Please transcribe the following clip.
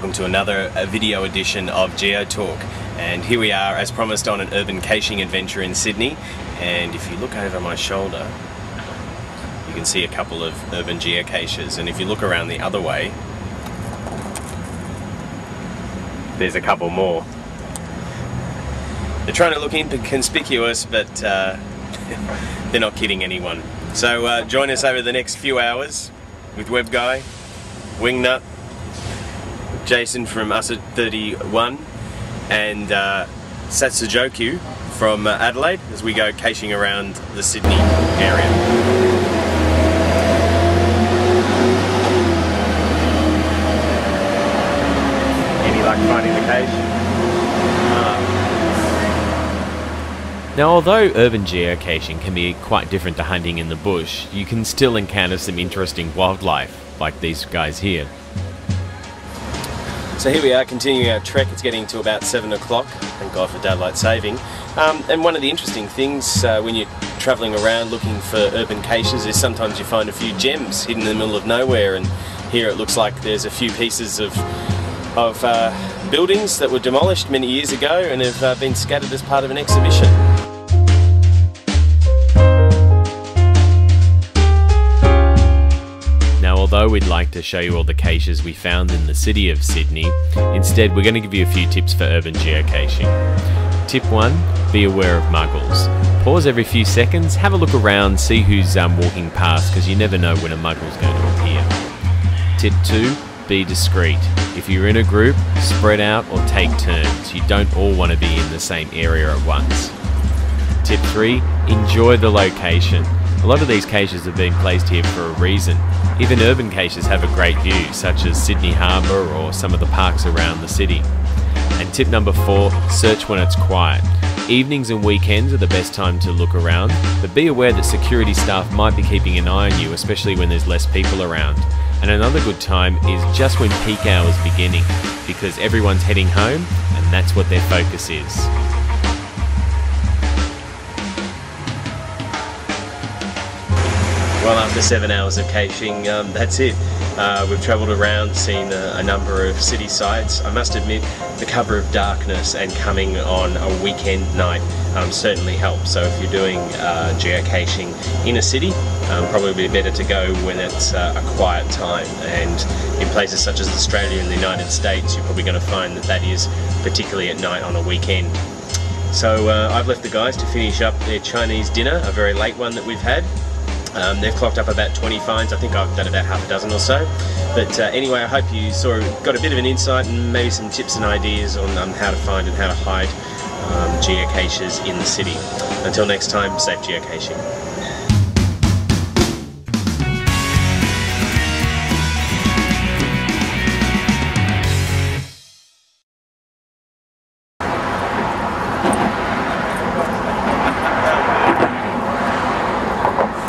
welcome to another video edition of Geotalk. And here we are, as promised, on an urban caching adventure in Sydney. And if you look over my shoulder, you can see a couple of urban geocaches. And if you look around the other way, there's a couple more. They're trying to look inconspicuous, but they're not kidding anyone. So join us over the next few hours with Web Guy, Wingnut, Jason from us at 31, and Satsujoku from Adelaide as we go caching around the Sydney area. Any luck finding the cache? Now, although urban geocaching can be quite different to hunting in the bush, you can still encounter some interesting wildlife, like these guys here. So here we are continuing our trek. It's getting to about 7 o'clock, thank God for daylight saving. And one of the interesting things when you're travelling around looking for urban caches is sometimes you find a few gems hidden in the middle of nowhere, and here it looks like there's a few pieces of buildings that were demolished many years ago and have been scattered as part of an exhibition. Although we'd like to show you all the caches we found in the city of Sydney, instead we're going to give you a few tips for urban geocaching. Tip 1, be aware of muggles. Pause every few seconds, have a look around, see who's walking past, because you never know when a muggle's going to appear. Tip 2, be discreet. If you're in a group, spread out or take turns. You don't all want to be in the same area at once. Tip 3, enjoy the location. A lot of these caches have been placed here for a reason. Even urban caches have a great view, such as Sydney Harbour or some of the parks around the city. And tip number 4, search when it's quiet. Evenings and weekends are the best time to look around, but be aware that security staff might be keeping an eye on you, especially when there's less people around. And another good time is just when peak hours beginning, because everyone's heading home and that's what their focus is. Well, after 7 hours of caching, that's it. We've travelled around, seen a number of city sites. I must admit, the cover of darkness and coming on a weekend night certainly helps. So if you're doing geocaching in a city, probably be better to go when it's a quiet time. And in places such as Australia and the United States, you're probably going to find that that is particularly at night on a weekend. So I've left the guys to finish up their Chinese dinner, a very late one that we've had. They've clocked up about 20 finds. I think I've done about half a dozen or so. But anyway, I hope you got a bit of an insight and maybe some tips and ideas on how to find and how to hide geocaches in the city. Until next time, safe geocaching.